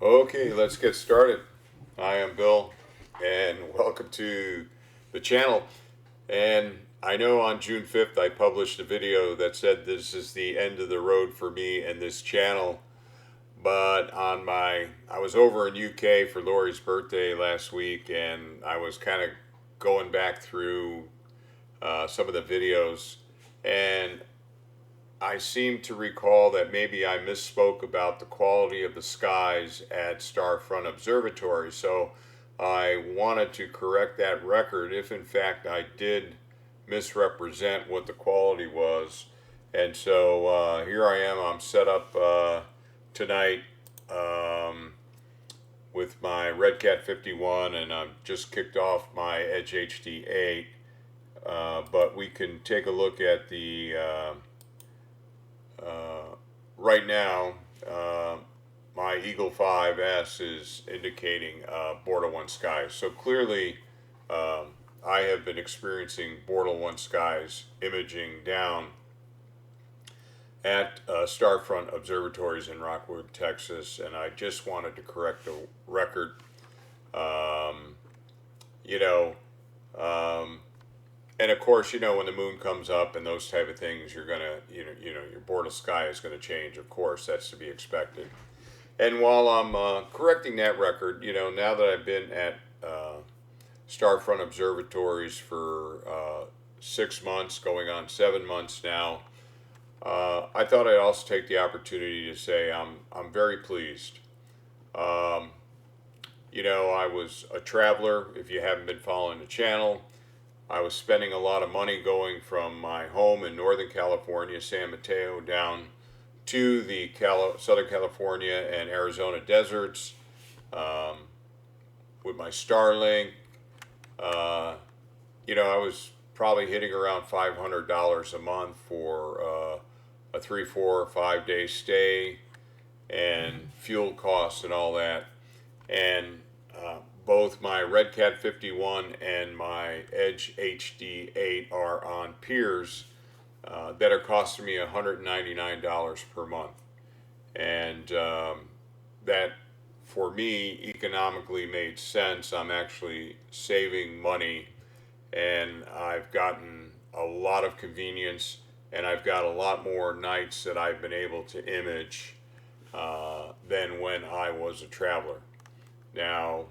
Okay, let's get started. I am Bill, and welcome to the channel. And I know on June 5th I published a video that said this is the end of the road for me and this channel. But I was over in UK for Lori's birthday last week, and I was kind of going back through some of the videos, and I seem to recall that maybe I misspoke about the quality of the skies at StarFront Observatories. So I wanted to correct that record if in fact I did misrepresent what the quality was. And so here I am. I'm set up tonight with my Red Cat 51, and I've just kicked off my Edge HD8. But we can take a look at the right now, my Eagle 5S is indicating Border 1 skies. So clearly, I have been experiencing Border 1 skies imaging down at StarFront Observatories in Rockwood, Texas, and I just wanted to correct the record. Um, you know, um, and of course, when the moon comes up and those type of things, you're gonna, your border sky is gonna change. Of course, that's to be expected. And while I'm correcting that record, now that I've been at Starfront Observatories for 6 months, going on 7 months now, I thought I'd also take the opportunity to say I'm very pleased. Um, I was a traveler. If you haven't been following the channel, I was spending a lot of money going from my home in Northern California, San Mateo, down to the Southern California and Arizona deserts um, with my Starlink. Uh, I was probably hitting around $500 a month for a 3, 4, or 5 day stay and fuel costs and all that. And both my Red Cat 51 and my Edge HD8 are on piers that are costing me $199 per month. And that, for me, economically made sense. I'm actually saving money, and I've gotten a lot of convenience, and I've got a lot more nights that I've been able to image than when I was a traveler. Now,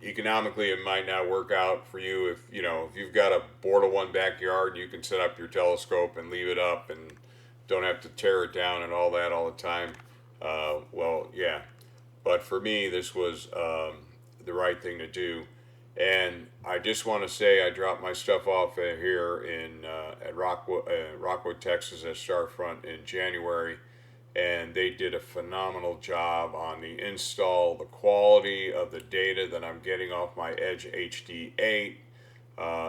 economically, it might not work out for you if you've got a Border One backyard, you can set up your telescope and leave it up and don't have to tear it down and all that all the time. Well, yeah, but for me, this was the right thing to do. And I just want to say I dropped my stuff off here in at Rockwood, Texas, at Starfront in January, and they did a phenomenal job on the install. The quality of the data that I'm getting off my Edge HD8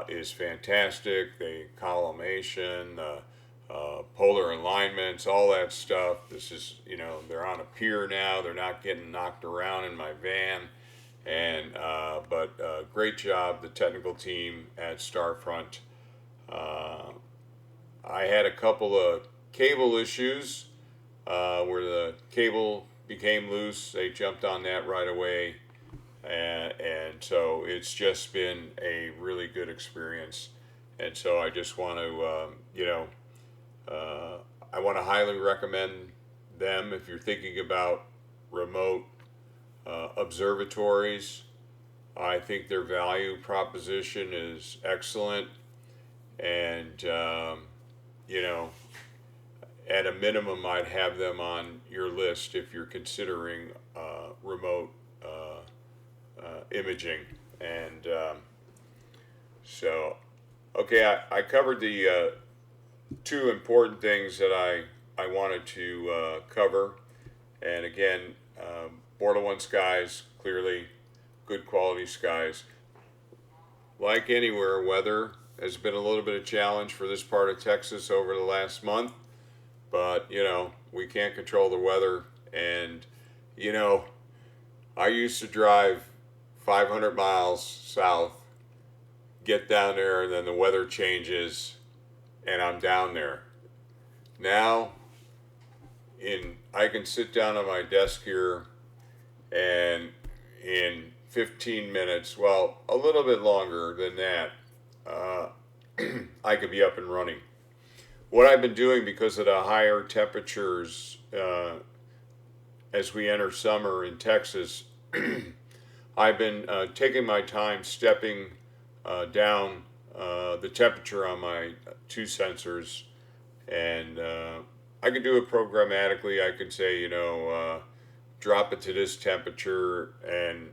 is fantastic. The collimation, polar alignments, all that stuff. This is, they're on a pier now. They're not getting knocked around in my van. And but great job, the technical team at Starfront. Uh, I had a couple of cable issues where the cable became loose. They jumped on that right away, and so it's just been a really good experience. And so I just want to, uh, I want to highly recommend them if you're thinking about remote observatories. I think their value proposition is excellent, and you know, at a minimum, I'd have them on your list if you're considering remote imaging. And so, okay, I covered the two important things that I wanted to cover. And again, Border One skies, clearly good quality skies. Like anywhere, weather has been a little bit of a challenge for this part of Texas over the last month. But, we can't control the weather. And, you know, I used to drive 500 miles south, get down there, and then the weather changes, and I'm down there. Now, I can sit down on my desk here and in 15 minutes, well, a little bit longer than that, uh, I could be up and running. What I've been doing, because of the higher temperatures as we enter summer in Texas, I've been taking my time stepping down the temperature on my two sensors, and I could do it programmatically. I could say, drop it to this temperature and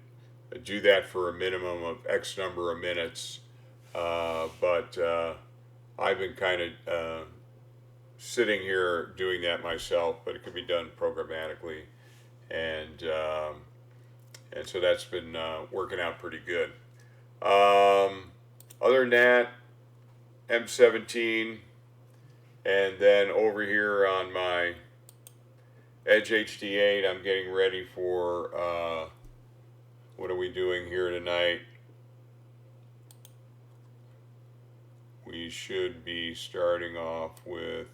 do that for a minimum of X number of minutes. But I've been kind of sitting here doing that myself, but it could be done programmatically, and so that's been working out pretty good. Other than that, M17, and then over here on my Edge HD8, I'm getting ready for what are we doing here tonight? We should be starting off with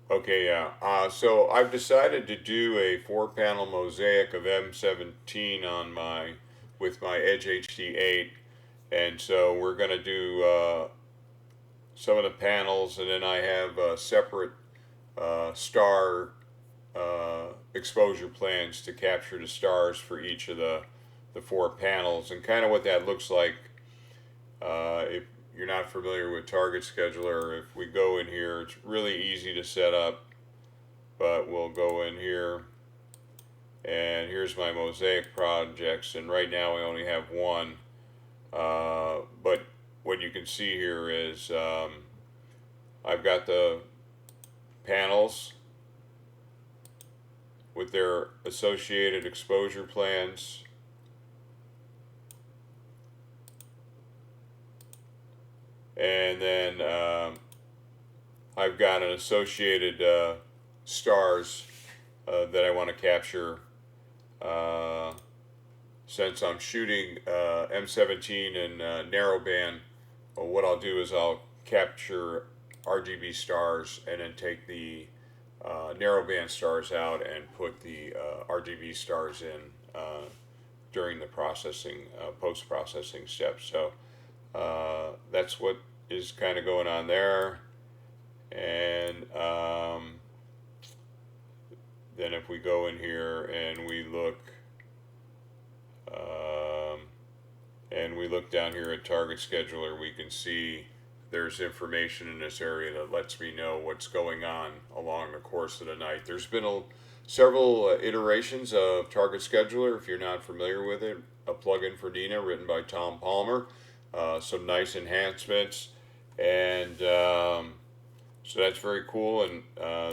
okay, yeah. So I've decided to do a 4-panel mosaic of M17 on my with my Edge HD8, and so we're going to do some of the panels, and then I have separate star exposure plans to capture the stars for each of the 4 panels, and kind of what that looks like. If you're not familiar with Target Scheduler, if we go in here, it's really easy to set up, but we'll go in here, and here's my mosaic projects, and right now I only have one, but what you can see here is I've got the panels with their associated exposure plans. And then I've got an associated stars that I want to capture. Since I'm shooting M17 in narrowband, what I'll do is I'll capture RGB stars and then take the narrowband stars out and put the RGB stars in during the processing, post-processing steps. So that's what is kind of going on there. And then if we go in here and we look down here at Target Scheduler, we can see there's information in this area that lets me know what's going on along the course of the night. There's been several iterations of Target Scheduler. If you're not familiar with it, a plugin for N.I.N.A written by Tom Palmer. Some nice enhancements, and so that's very cool. And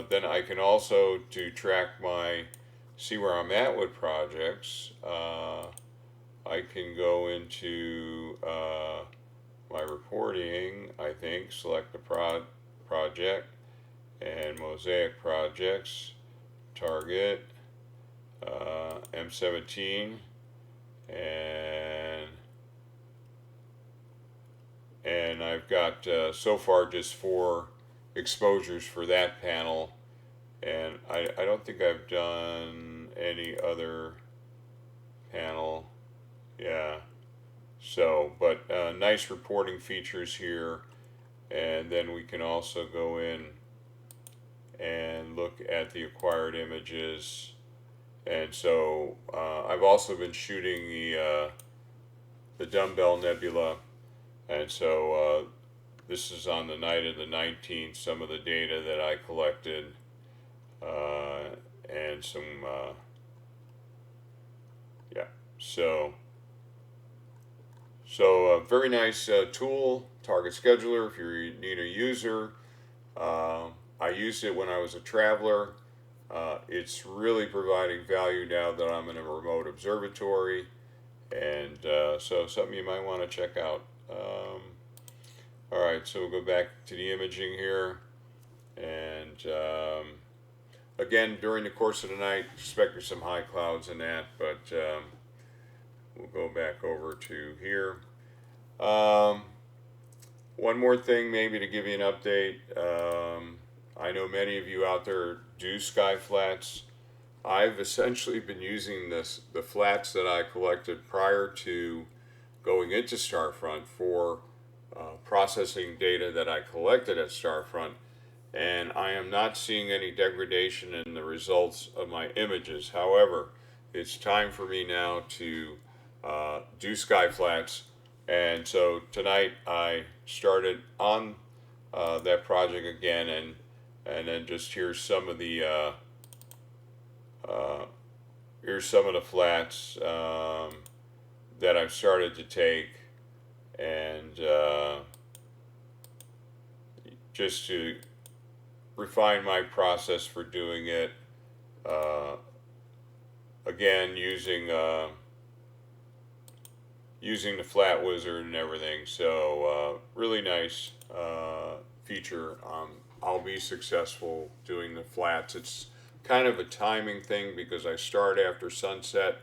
then I can also, to track see where I'm at with projects, I can go into my reporting, I think, select the project, and mosaic projects, target, M17, and I've got so far just 4 exposures for that panel, and I don't think I've done any other panel. Yeah, so but nice reporting features here, and then we can also go in and look at the acquired images. And so I've also been shooting the Dumbbell Nebula, and so this is on the night of the 19th, some of the data that I collected, and some, yeah, so very nice tool, Target Scheduler, if you're a N.I.N.A user. I used it when I was a traveler. It's really providing value now that I'm in a remote observatory, and so something you might want to check out. Alright, so we'll go back to the imaging here, and again, during the course of the night, expecting some high clouds and that, but we'll go back over to here. What one more thing, maybe to give you an update. I know many of you out there do sky flats. I've essentially been using the flats that I collected prior to going into StarFront for processing data that I collected at StarFront, and I am not seeing any degradation in the results of my images. However, it's time for me now to do sky flats, and so tonight I started on that project again, and then just here's some of the flats that I've started to take, and just to refine my process for doing it. Again, using the flat wizard and everything. So really nice feature. I'll be successful doing the flats. It's kind of a timing thing because I start after sunset.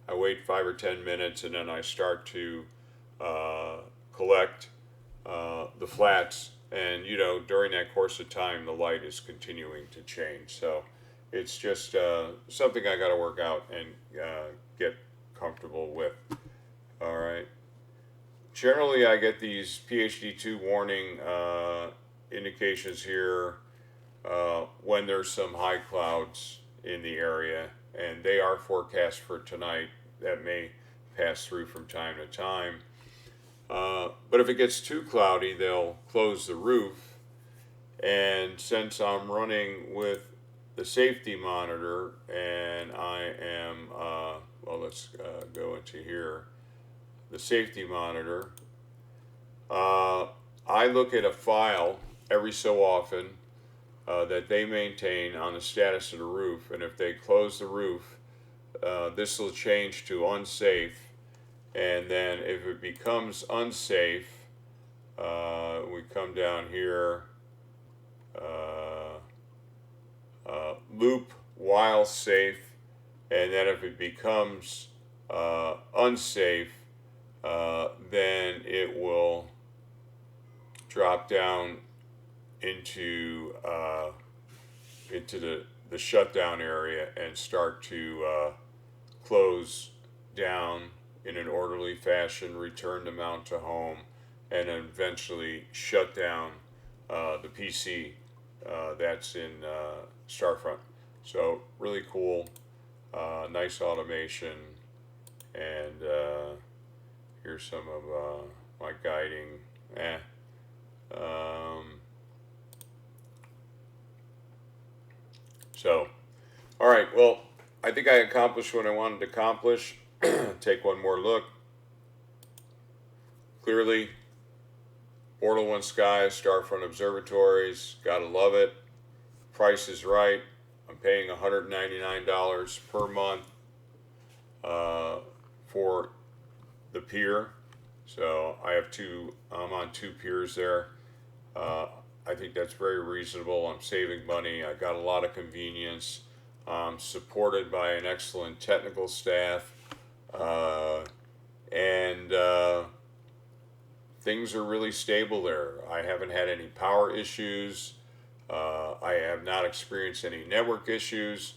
I wait 5 or 10 minutes and then I start to collect the flats. And during that course of time, the light is continuing to change. So it's just something I got to work out and get comfortable with. All right. Generally, I get these PhD2 warning indications here when there's some high clouds in the area, and they are forecast for tonight. That may pass through from time to time. But if it gets too cloudy, they'll close the roof. And since I'm running with the safety monitor, and I am, well, let's go into here, the safety monitor, I look at a file every so often that they maintain on the status of the roof, and if they close the roof, this will change to unsafe, and then if it becomes unsafe, we come down here, loop while safe, and then if it becomes unsafe, then it will drop down into the shutdown area and start to close down in an orderly fashion, return the mount to home, and then eventually shut down the PC that's in StarFront. So really cool, nice automation, and here's some of my guiding. So, all right, well, I think I accomplished what I wanted to accomplish. Take one more look. Clearly, Orla 1 Sky, StarFront Observatories, gotta love it. Price is right. I'm paying $199 per month for the pier. So I'm on 2 piers there. I think that's very reasonable. I'm saving money. I got a lot of convenience. I'm supported by an excellent technical staff. And things are really stable there. I haven't had any power issues. I have not experienced any network issues.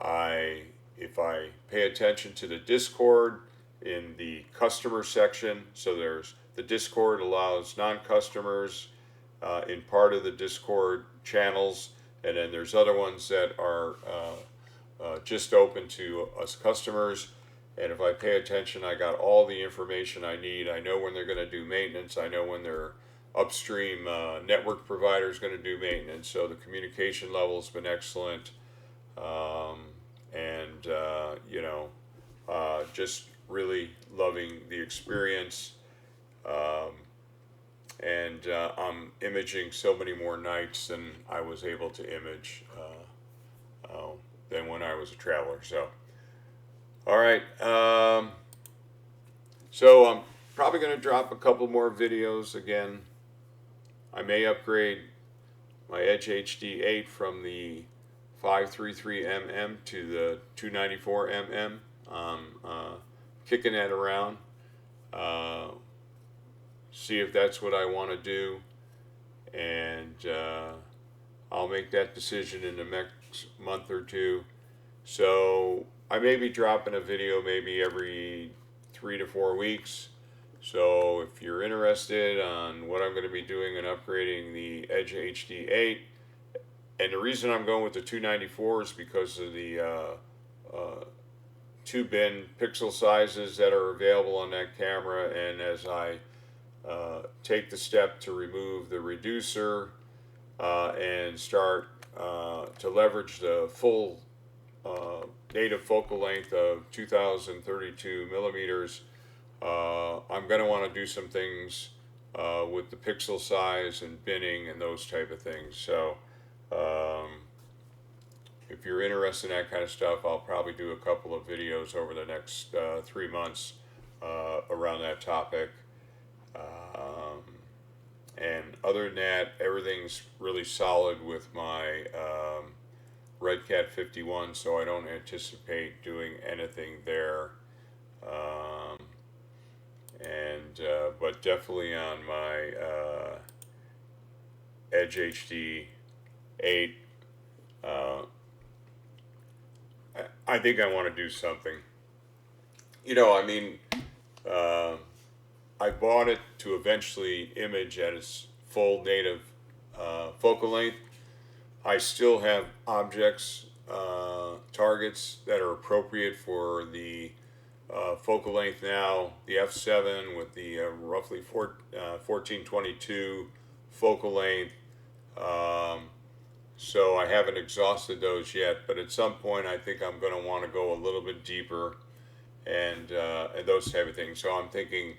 If I pay attention to the Discord in the customer section, so the Discord allows non-customers in part of the Discord channels, and then there's other ones that are just open to us customers. And if I pay attention, I got all the information I need. I know when they're going to do maintenance. I know when their upstream network provider is going to do maintenance. So the communication level has been excellent. Just really loving the experience. I'm imaging so many more nights than I was able to image than when I was a traveler. So. All right, so I'm probably going to drop a couple more videos again. I may upgrade my Edge HD 8 from the 533mm to the 294mm. Kicking that around. see if that's what I want to do, and I'll make that decision in the next month or two. So I may be dropping a video maybe every 3 to 4 weeks. So if you're interested on what I'm going to be doing and upgrading the Edge HD8, and the reason I'm going with the 294 is because of the 2-bin pixel sizes that are available on that camera, and as I take the step to remove the reducer and start to leverage the full native focal length of 2032 millimeters, I'm going to want to do some things with the pixel size and binning and those type of things. So if you're interested in that kind of stuff, I'll probably do a couple of videos over the next 3 months around that topic. And other than that, everything's really solid with my Red Cat 51, so I don't anticipate doing anything there. But definitely on my Edge HD 8, I think I want to do something. I mean, I bought it to eventually image at its full native focal length. I still have objects, targets that are appropriate for the focal length now, the f7 with the roughly 1422 focal length. So I haven't exhausted those yet, but at some point I think I'm going to want to go a little bit deeper and those type of things. So I'm thinking,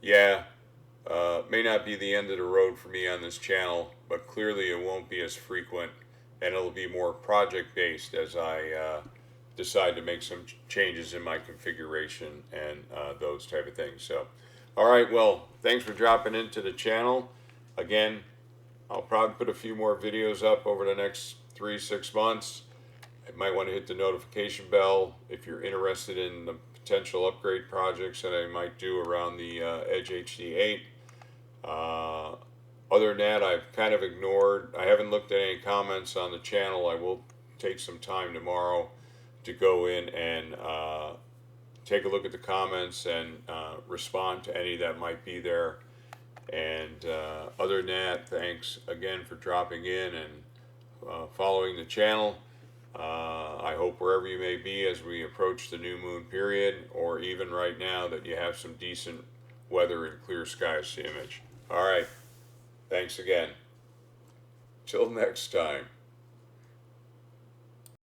yeah, may not be the end of the road for me on this channel, but clearly it won't be as frequent, and it'll be more project based as I decide to make some changes in my configuration and those type of things. So, all right, well, thanks for dropping into the channel. Again, I'll probably put a few more videos up over the next 3-6 months. You might want to hit the notification bell if you're interested in the potential upgrade projects that I might do around the Edge HD8. Other than that, I've kind of ignored. I haven't looked at any comments on the channel. I will take some time tomorrow to go in and take a look at the comments and respond to any that might be there. And other than that, thanks again for dropping in and following the channel. I hope wherever you may be as we approach the new moon period, or even right now, that you have some decent weather and clear skies to image. All right, thanks again. Till next time.